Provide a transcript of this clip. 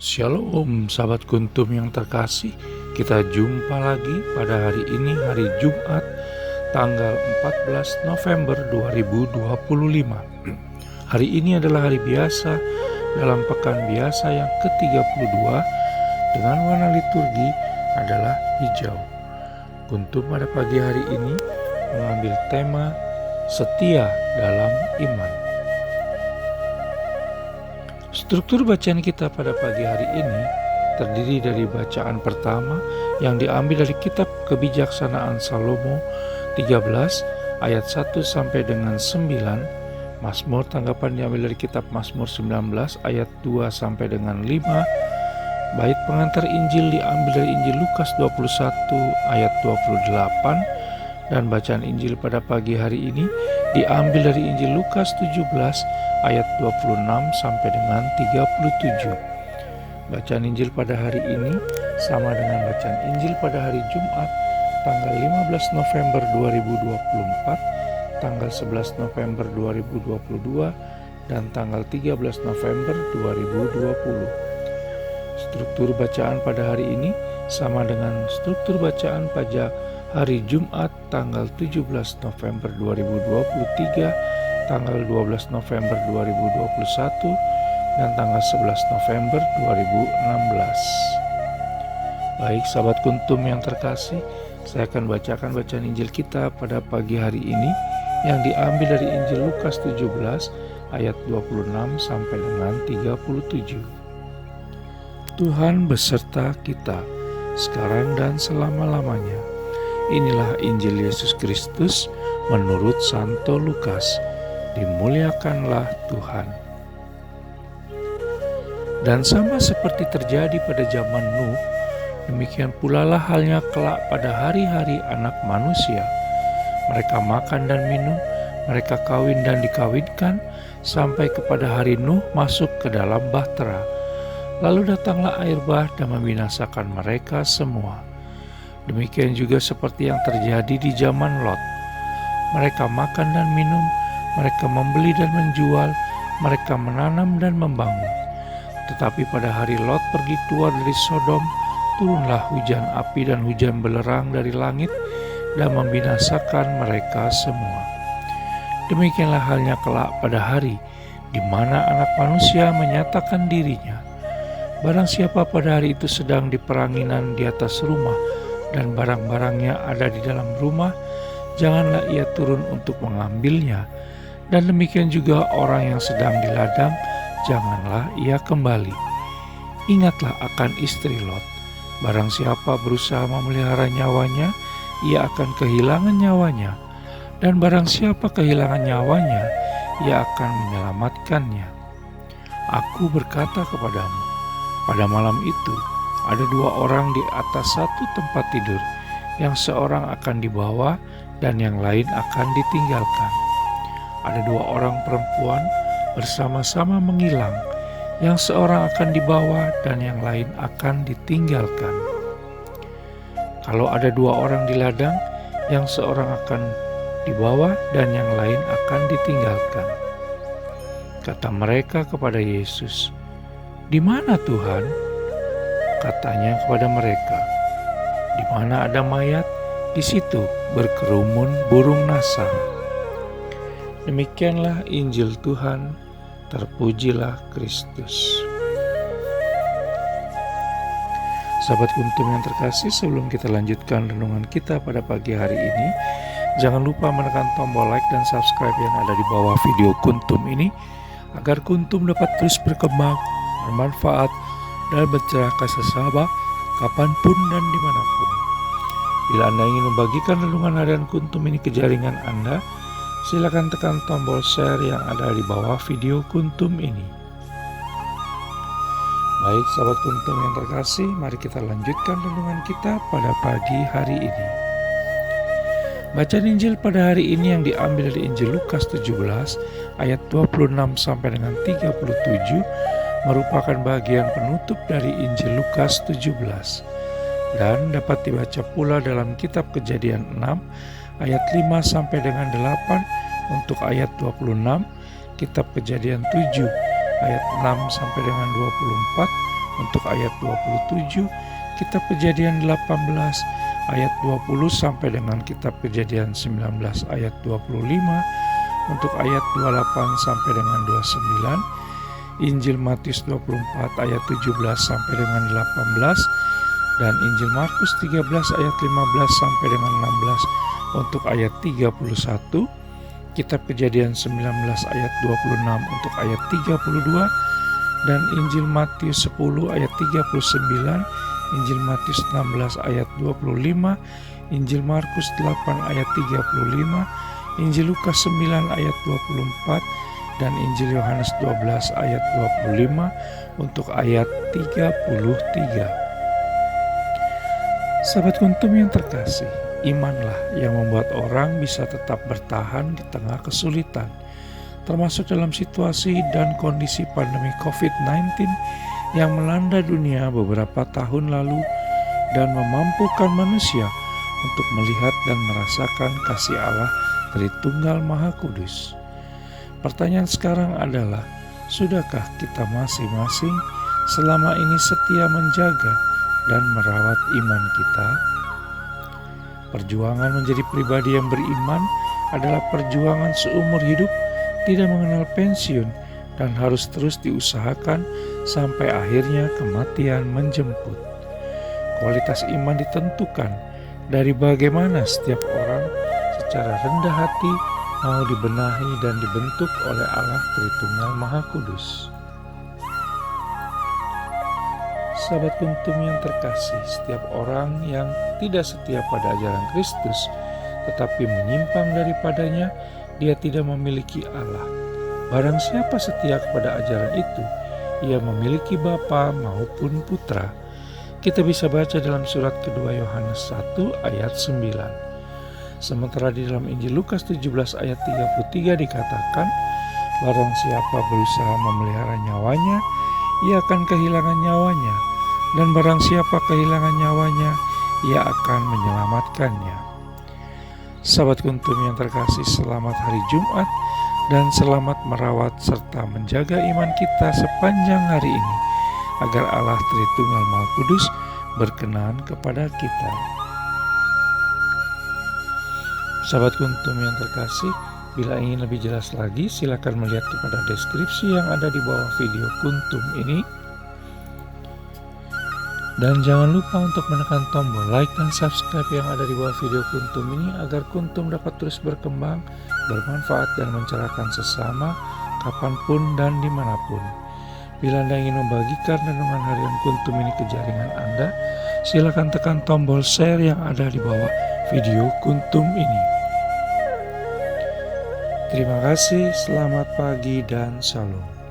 Shalom sahabat Kuntum yang terkasih, kita jumpa lagi pada hari ini, hari Jumat tanggal 14 November 2025. Hari ini adalah hari biasa dalam pekan biasa yang ke-32 dengan warna liturgi adalah hijau. Kuntum pada pagi hari ini mengambil tema setia dalam iman. Struktur bacaan kita pada pagi hari ini terdiri dari bacaan pertama yang diambil dari kitab Kebijaksanaan Salomo 13 ayat 1 sampai dengan 9, Mazmur tanggapan diambil dari kitab Mazmur 19 ayat 2 sampai dengan 5, bait pengantar Injil diambil dari Injil Lukas 21 ayat 28, dan bacaan Injil pada pagi hari ini diambil dari Injil Lukas 17 ayat 26 sampai dengan 37. Bacaan Injil pada hari ini sama dengan bacaan Injil pada hari Jumat tanggal 15 November 2024, tanggal 11 November 2022, dan tanggal 13 November 2020. Struktur bacaan pada hari ini sama dengan struktur bacaan pada hari Jumat tanggal 17 November 2023, tanggal 12 November 2021, dan tanggal 11 November 2016. Baik sahabat Kuntum yang terkasih, saya akan bacakan bacaan Injil kita pada pagi hari ini yang diambil dari Injil Lukas 17 ayat 26 sampai dengan 37. Tuhan beserta kita sekarang dan selama-lamanya. Inilah Injil Yesus Kristus menurut Santo Lukas. Dimuliakanlah Tuhan. Dan sama seperti terjadi pada zaman Nuh, demikian pula lah halnya kelak pada hari-hari Anak Manusia. Mereka makan dan minum, mereka kawin dan dikawinkan, sampai kepada hari Nuh masuk ke dalam bahtera. Lalu datanglah air bah dan membinasakan mereka semua. Demikian juga seperti yang terjadi di zaman Lot. Mereka makan dan minum, mereka membeli dan menjual, mereka menanam dan membangun. Tetapi pada hari Lot pergi keluar dari Sodom, turunlah hujan api dan hujan belerang dari langit dan membinasakan mereka semua. Demikianlah halnya kelak pada hari di mana Anak Manusia menyatakan dirinya. Barang siapa pada hari itu sedang di peranginan di atas rumah dan barang-barangnya ada di dalam rumah, janganlah ia turun untuk mengambilnya. Dan demikian juga orang yang sedang di ladang, janganlah ia kembali. Ingatlah akan istri Lot. Barang siapa berusaha memelihara nyawanya, ia akan kehilangan nyawanya. Dan barang siapa kehilangan nyawanya, ia akan menyelamatkannya. Aku berkata kepadamu, pada malam itu ada dua orang di atas satu tempat tidur, yang seorang akan dibawa dan yang lain akan ditinggalkan. Ada dua orang perempuan bersama-sama menghilang, yang seorang akan dibawa dan yang lain akan ditinggalkan. Kalau ada dua orang di ladang, yang seorang akan dibawa dan yang lain akan ditinggalkan. Kata mereka kepada Yesus, "Di mana Tuhan?" Katanya kepada mereka, "Di mana ada mayat, di situ berkerumun burung nasa." Demikianlah Injil Tuhan, terpujilah Kristus. Sahabat Kuntum yang terkasih, sebelum kita lanjutkan renungan kita pada pagi hari ini, jangan lupa menekan tombol like dan subscribe yang ada di bawah video Kuntum ini, agar Kuntum dapat terus berkembang, bermanfaat, dan mencerahkan sesama kapanpun dan dimanapun. Bila Anda ingin membagikan renungan harian Kuntum ini ke jaringan Anda, silakan tekan tombol share yang ada di bawah video Kuntum ini. Baik sahabat Kuntum yang terkasih, mari kita lanjutkan renungan kita pada pagi hari ini. Bacaan Injil pada hari ini yang diambil dari Injil Lukas 17 ayat 26 sampai dengan 37 merupakan bagian penutup dari Injil Lukas 17 dan dapat dibaca pula dalam kitab Kejadian 6 ayat 5 sampai dengan 8 untuk ayat 26, kitab Kejadian 7 ayat 6 sampai dengan 24 untuk ayat 27, kitab Kejadian 18 ayat 20 sampai dengan kitab Kejadian 19 ayat 25, untuk ayat 28 sampai dengan 29, Injil Matius 24 ayat 17 sampai dengan 18, dan Injil Markus 13 ayat 15 sampai dengan 16 untuk ayat 31, kitab Kejadian 19 ayat 26 untuk ayat 32, dan Injil Matius 10 ayat 39, Injil Matius 16 ayat 25, Injil Markus 8 ayat 35, Injil Lukas 9 ayat 24, dan Injil Yohanes 12 ayat 25 untuk ayat 33. Sahabat Kuntum yang terkasih, imanlah yang membuat orang bisa tetap bertahan di tengah kesulitan, termasuk dalam situasi dan kondisi pandemi COVID-19 yang melanda dunia beberapa tahun lalu dan memampukan manusia untuk melihat dan merasakan kasih Allah Tritunggal Maha Kudus. Pertanyaan sekarang adalah, sudahkah kita masing-masing selama ini setia menjaga dan merawat iman kita? Perjuangan menjadi pribadi yang beriman adalah perjuangan seumur hidup, tidak mengenal pensiun, dan harus terus diusahakan sampai akhirnya kematian menjemput. Kualitas iman ditentukan dari bagaimana setiap orang secara rendah hati mau dibenahi dan dibentuk oleh Allah Tritunggal Maha Kudus. Sahabat Kuntum yang terkasih, setiap orang yang tidak setia pada ajaran Kristus tetapi menyimpang daripadanya, dia tidak memiliki Allah. Barang siapa setia kepada ajaran itu, ia memiliki Bapa maupun Putra. Kita bisa baca dalam surat kedua Yohanes 1 ayat 9. Sementara di dalam Injil Lukas 17 ayat 33 dikatakan, barang siapa berusaha memelihara nyawanya, ia akan kehilangan nyawanya. Dan barang siapa kehilangan nyawanya, ia akan menyelamatkannya. Sahabat Kuntum yang terkasih, selamat hari Jumat dan selamat merawat serta menjaga iman kita sepanjang hari ini, agar Allah Tritunggal Maha Kudus berkenan kepada kita. Sahabat Kuntum yang terkasih, bila ingin lebih jelas lagi, silakan melihat kepada deskripsi yang ada di bawah video Kuntum ini. Dan jangan lupa untuk menekan tombol like dan subscribe yang ada di bawah video Kuntum ini agar Kuntum dapat terus berkembang, bermanfaat dan mencerahkan sesama kapanpun dan dimanapun. Bila Anda ingin membagikan renungan harian Kuntum ini ke jaringan Anda, silakan tekan tombol share yang ada di bawah video Kuntum ini. Terima kasih, selamat pagi dan salam.